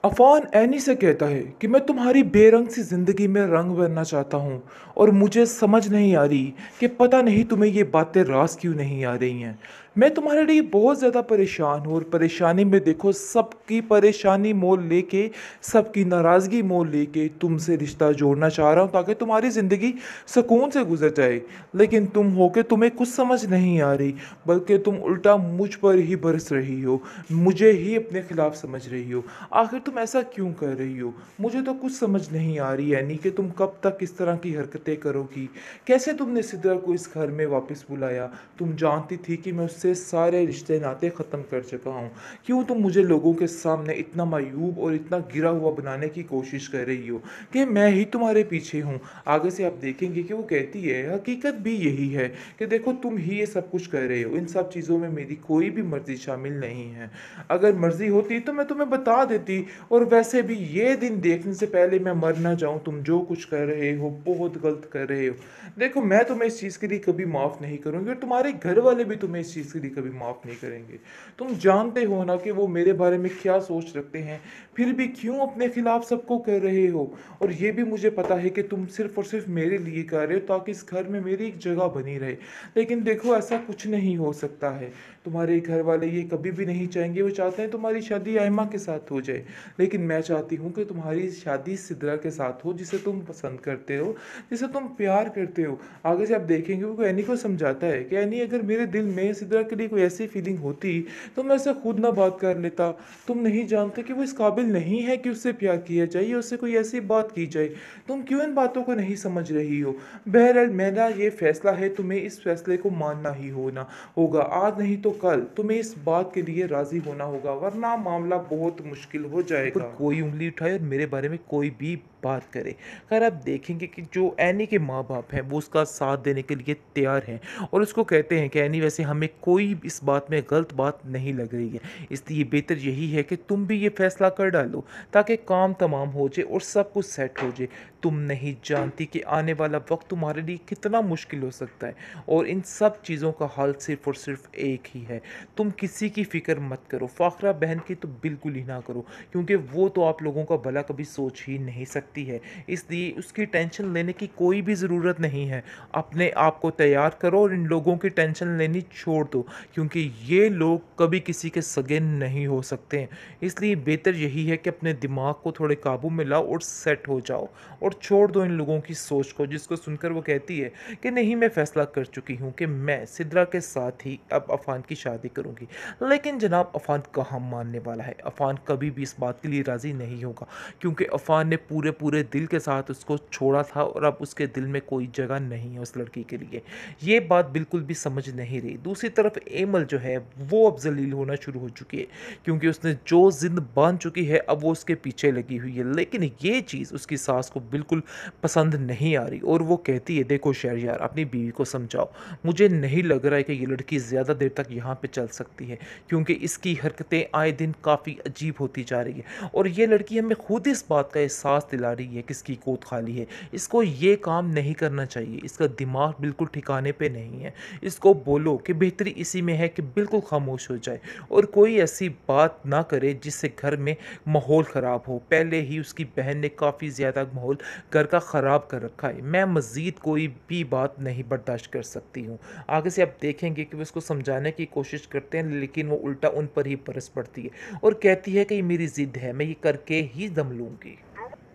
Affan Anne से कहता है कि मैं तुम्हारी बेरंग सी ज़िंदगी में रंग भरना चाहता हूँ और मुझे समझ नहीं आ रही कि पता नहीं तुम्हें ये बातें रास क्यों नहीं आ रही हैं। मैं तुम्हारे लिए बहुत ज़्यादा परेशान हूँ और परेशानी में देखो सबकी परेशानी मोल लेके, सबकी नाराज़गी मोल लेके तुमसे रिश्ता जोड़ना चाह रहा हूँ ताकि तुम्हारी ज़िंदगी सुकून से गुजर जाए। लेकिन तुम हो के तुम्हें कुछ समझ नहीं आ रही, बल्कि तुम उल्टा मुझ पर ही बरस रही हो, मुझे ही अपने खिलाफ समझ रही हो। आखिर तुम ऐसा क्यों कर रही हो? मुझे तो कुछ समझ नहीं आ रही यानी कि तुम कब तक इस तरह की हरकतें करोगी। कैसे तुमने सिद्रा को इस घर में वापस बुलाया? तुम जानती थी कि मैं उससे सारे रिश्ते नाते ख़त्म कर चुका हूँ। क्यों तुम मुझे लोगों के सामने इतना मायूब और इतना गिरा हुआ बनाने की कोशिश कर रही हो कि मैं ही तुम्हारे पीछे हूँ? आगे से आप देखेंगे कि वो कहती है, हकीकत भी यही है कि देखो तुम ही ये सब कुछ कर रहे हो, इन सब चीज़ों में मेरी कोई भी मर्जी शामिल नहीं है। अगर मर्जी होती तो मैं तुम्हें बता देती, और वैसे भी ये दिन देखने से पहले मैं मर ना जाऊं, तुम जो कुछ कर रहे हो बहुत गलत कर रहे हो। देखो मैं तुम्हें इस चीज़ के लिए कभी माफ़ नहीं करूंगी और तुम्हारे घर वाले भी तुम्हें इस चीज़ के लिए कभी माफ़ नहीं करेंगे। तुम जानते हो ना कि वो मेरे बारे में क्या सोच रखते हैं, फिर भी क्यों अपने खिलाफ सबको कर रहे हो। और ये भी मुझे पता है कि तुम सिर्फ और सिर्फ मेरे लिए कर रहे हो ताकि इस घर में मेरी एक जगह बनी रहे। लेकिन देखो ऐसा कुछ नहीं हो सकता है। तुम्हारे घर वाले ये कभी भी नहीं चाहेंगे, वो चाहते हैं तुम्हारी शादी आयमा के साथ हो जाए। लेकिन मैं चाहती हूँ कि तुम्हारी शादी सिद्रा के साथ हो, जिसे तुम पसंद करते हो, जिसे तुम प्यार करते हो। आगे से आप देखेंगे वो एनी को समझाता है कि एनी, अगर मेरे दिल में सिद्रा के लिए कोई ऐसी फीलिंग होती तो मैं उससे खुद ना बात कर लेता। तुम नहीं जानते कि वो इस काबिल नहीं है कि उससे प्यार किया जाए या उससे कोई ऐसी बात की जाए। तुम क्यों इन बातों को नहीं समझ रही हो? बहरहाल मेरा ये फैसला है, तुम्हें इस फैसले को मानना ही होगा। आज नहीं तो कल तुम्हें इस बात के लिए राजी होना होगा, वरना मामला बहुत मुश्किल हो जाएगा। पर कोई उंगली उठाए और मेरे बारे में कोई भी बात करे। खैर आप देखेंगे कि जो एनी के माँ बाप हैं वो उसका साथ देने के लिए तैयार हैं और उसको कहते हैं कि एनी, वैसे हमें कोई इस बात में गलत बात नहीं लग रही है, इसलिए बेहतर यही है कि तुम भी ये फैसला कर डालो ताकि काम तमाम हो जाए और सब कुछ सेट हो जाए। तुम नहीं जानती कि आने वाला वक्त तुम्हारे लिए कितना मुश्किल हो सकता है, और इन सब चीज़ों का हल सिर्फ और सिर्फ एक ही है। तुम किसी की फ़िक्र मत करो, फ़ाखरा बहन की तो बिल्कुल ही ना करो, क्योंकि वो तो आप लोगों का भला कभी सोच ही नहीं सकती है, इसलिए उसकी टेंशन लेने की कोई भी ज़रूरत नहीं है। अपने आप को तैयार करो और इन लोगों की टेंशन लेनी छोड़ दो, क्योंकि ये लोग कभी किसी के सगे नहीं हो सकते हैं। इसलिए बेहतर यही है कि अपने दिमाग को थोड़े काबू में लाओ और सेट हो जाओ और छोड़ दो इन लोगों की सोच को, जिसको सुनकर वो कहती है कि नहीं, मैं फ़ैसला कर चुकी हूँ कि मैं सिद्रा के साथ ही अब अफ़ान की शादी करूँगी। लेकिन जनाब अफ़ान कहाँ मानने वाला है, अफ़ान कभी भी इस बात के लिए राज़ी नहीं होगा, क्योंकि अफ़ान ने पूरे पूरे दिल के साथ उसको छोड़ा था और अब उसके दिल में कोई जगह नहीं है उस लड़की के लिए। ये बात बिल्कुल भी समझ नहीं रही। दूसरी तरफ एमल जो है वो अब जलील होना शुरू हो चुकी है, क्योंकि उसने जो जिद बांध चुकी है अब वो उसके पीछे लगी हुई है। लेकिन ये चीज़ उसकी सास को बिल्कुल पसंद नहीं आ रही और वो कहती है, देखो शहरयार, अपनी बीवी को समझाओ, मुझे नहीं लग रहा है कि ये लड़की ज़्यादा देर तक यहाँ पे चल सकती है, क्योंकि इसकी हरकतें आए दिन काफ़ी अजीब होती जा रही है और ये लड़की हमें खुद इस बात का एहसास दिला रही है कि इसकी गोद खाली है। इसको ये काम नहीं करना चाहिए, इसका दिमाग बिल्कुल ठिकाने पे नहीं है। इसको बोलो कि बेहतरी इसी में है कि बिल्कुल खामोश हो जाए और कोई ऐसी बात ना करे जिससे घर में माहौल ख़राब हो। पहले ही उसकी बहन ने काफ़ी ज़्यादा माहौल घर का ख़राब कर रखा है। मैं मज़ीद कोई भी बात नहीं बर्दाश्त कर सकती हूँ। आगे से आप देखेंगे कि वो उसको समझाने की कोशिश करते हैं, लेकिन वो उल्टा उन पर ही बरस पड़ती है और कहती है कि ये मेरी ज़िद है, मैं ये करके ही दम लूँगी।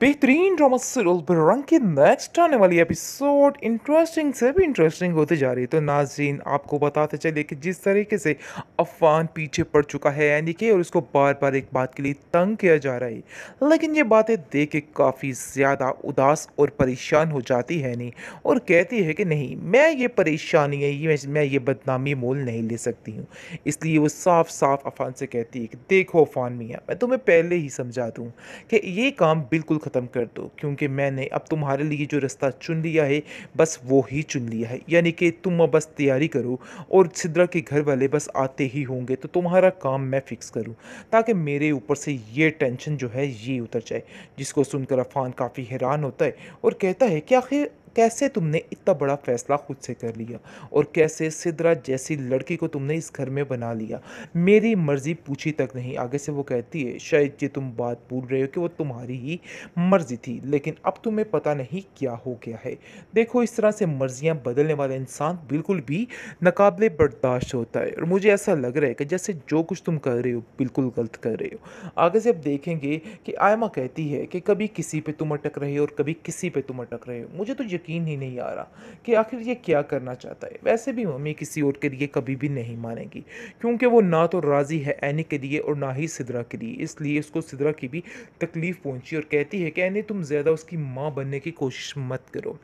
बेहतरीन ड्रामा सीरियल बरंग की नेक्स्ट आने वाली एपिसोड इंटरेस्टिंग से भी इंटरेस्टिंग होती जा रही है। तो नाज़रीन आपको बताते चलिए कि जिस तरीके से अफ़ान पीछे पड़ चुका है यानी कि, और उसको बार बार एक बात के लिए तंग किया जा रहा है, लेकिन ये बातें देख के काफ़ी ज़्यादा उदास और परेशान हो जाती है नहीं, और कहती है कि नहीं, मैं ये परेशानी है, मैं ये बदनामी मोल नहीं ले सकती हूँ। इसलिए वो साफ साफ अफ़ान से कहती है कि देखो अफ़ान मियाँ, मैं तुम्हें पहले ही समझा दूँ कि ये काम बिल्कुल ख़त्म कर दो, क्योंकि मैंने अब तुम्हारे लिए जो रास्ता चुन लिया है बस वो ही चुन लिया है। यानी कि तुम अब बस तैयारी करो और सिद्रा के घर वाले बस आते ही होंगे तो तुम्हारा काम मैं फ़िक्स करूं, ताकि मेरे ऊपर से ये टेंशन जो है ये उतर जाए। जिसको सुनकर अफ़ान काफ़ी हैरान होता है और कहता है कि आखिर कैसे तुमने इतना बड़ा फ़ैसला खुद से कर लिया और कैसे सिद्रा जैसी लड़की को तुमने इस घर में बना लिया? मेरी मर्ज़ी पूछी तक नहीं। आगे से वो कहती है, शायद ये तुम बात भूल रहे हो कि वो तुम्हारी ही मर्ज़ी थी, लेकिन अब तुम्हें पता नहीं क्या हो गया है। देखो, इस तरह से मर्ज़ियाँ बदलने वाला इंसान बिल्कुल भी नाक़ाबिले बर्दाश्त होता है और मुझे ऐसा लग रहा है कि जैसे जो कुछ तुम कर रहे हो, बिल्कुल गलत कर रहे हो। आगे से अब देखेंगे कि आयमा कहती है कि कभी किसी पे तुम अटक रहे हो और कभी किसी पे तुम अटक रहे हो। मुझे तो यकीन ही नहीं आ रहा कि आखिर ये क्या करना चाहता है। वैसे भी मम्मी किसी और के लिए कभी भी नहीं मानेगी, क्योंकि वो ना तो राज़ी है एनी के लिए और ना ही सिद्रा के लिए। इसलिए उसको सिद्रा की भी तकलीफ़ पहुंची और कहती है कि एनी, तुम ज़्यादा उसकी माँ बनने की कोशिश मत करो।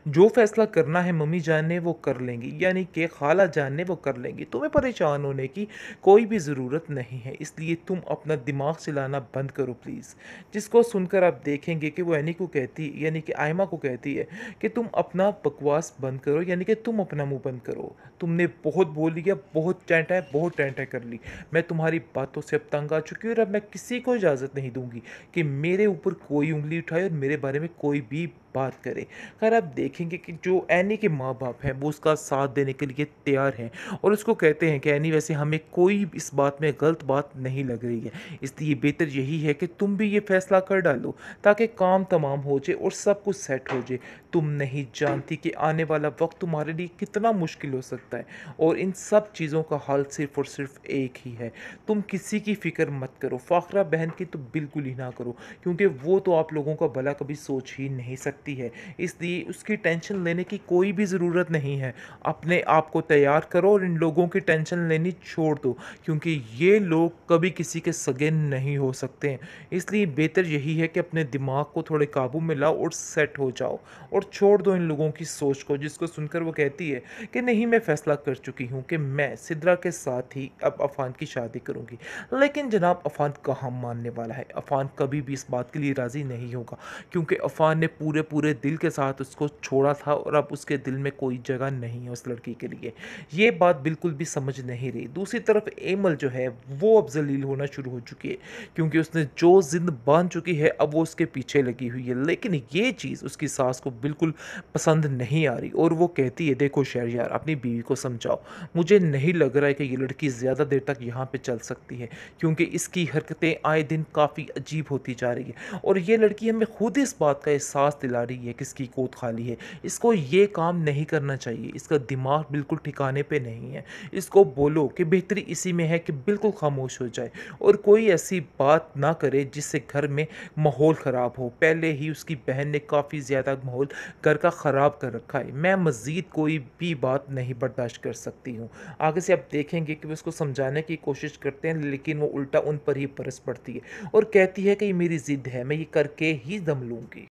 जो फैसला करना है मम्मी जान ने वो कर लेंगी, यानी कि खाला जान ने वो कर लेंगी। तुम्हें परेशान होने की कोई भी ज़रूरत नहीं है, इसलिए तुम अपना दिमाग चलाना बंद करो प्लीज़। जिसको सुनकर आप देखेंगे कि वो एनी को कहती, यानी कि आयमा को कहती है कि तुम अपना बकवास बंद करो, यानी कि तुम अपना मुंह बंद करो। तुमने बहुत बोल लिया, बहुत टेंटा कर ली। मैं तुम्हारी बातों से अब तंग आ चुकी हूँ और अब मैं किसी को इजाज़त नहीं दूंगी कि मेरे ऊपर कोई उंगली उठाए और मेरे बारे में कोई भी बात करे। खैर, आप देखेंगे कि जो एनी के माँ-बाप हैं वो उसका साथ देने के लिए तैयार हैं और उसको कहते हैं कि एनी, वैसे हमें कोई इस बात में गलत बात नहीं लग रही है, इसलिए बेहतर यही है कि तुम भी ये फैसला कर डालो ताकि काम तमाम हो जाए और सब कुछ सेट हो जाए। तुम नहीं जानती कि आने वाला वक्त तुम्हारे लिए कितना मुश्किल हो सकता है और इन सब चीज़ों का हल सिर्फ और सिर्फ एक ही है। तुम किसी की फ़िक्र मत करो, फ़ाखरा बहन की तो बिल्कुल ही ना करो, क्योंकि वो तो आप लोगों का भला कभी सोच ही नहीं सकती है, इसलिए उसकी टेंशन लेने की कोई भी ज़रूरत नहीं है। अपने आप को तैयार करो और इन लोगों की टेंशन लेनी छोड़ दो, क्योंकि ये लोग कभी किसी के सगे नहीं हो सकते हैं। इसलिए बेहतर यही है कि अपने दिमाग को थोड़े काबू में लाओ और सेट हो जाओ और छोड़ दो इन लोगों की सोच को। जिसको सुनकर वो कहती है कि नहीं, मैं फ़ैसला कर चुकी हूँ कि मैं सिद्रा के साथ ही अब अफ़ान की शादी करूँगी। लेकिन जनाब, अफ़ान कहाँ मानने वाला है। अफ़ान कभी भी इस बात के लिए राज़ी नहीं होगा, क्योंकि अफ़ान ने पूरे पूरे दिल के साथ उसको छोड़ा था और अब उसके दिल में कोई जगह नहीं है उस लड़की के लिए। ये बात बिल्कुल भी समझ नहीं रही। दूसरी तरफ एमल जो है वो अब ज़लील होना शुरू हो चुकी है, क्योंकि उसने जो ज़िद बांध चुकी है अब वो उसके पीछे लगी हुई है। लेकिन ये चीज़ उसकी सास को बिल्कुल पसंद नहीं आ रही और वो कहती है, देखो शहरयार, अपनी बीवी को समझाओ। मुझे नहीं लग रहा है कि ये लड़की ज़्यादा देर तक यहाँ पे चल सकती है, क्योंकि इसकी हरकतें आए दिन काफ़ी अजीब होती जा रही है और ये लड़की हमें खुद इस बात का एहसास दिला रही है कि इसकी गोद खाली है। इसको ये काम नहीं करना चाहिए, इसका दिमाग बिल्कुल ठिकाने पे नहीं है। इसको बोलो कि बेहतरी इसी में है कि बिल्कुल खामोश हो जाए और कोई ऐसी बात ना करे जिससे घर में माहौल ख़राब हो। पहले ही उसकी बहन ने काफ़ी ज़्यादा माहौल घर का ख़राब कर रखा है। मैं मज़ीद कोई भी बात नहीं बर्दाश्त कर सकती हूँ। आगे से आप देखेंगे कि वो उसको समझाने की कोशिश करते हैं, लेकिन वो उल्टा उन पर ही बरस पड़ती है और कहती है कि ये मेरी ज़िद है, मैं ये करके ही दम लूँगी।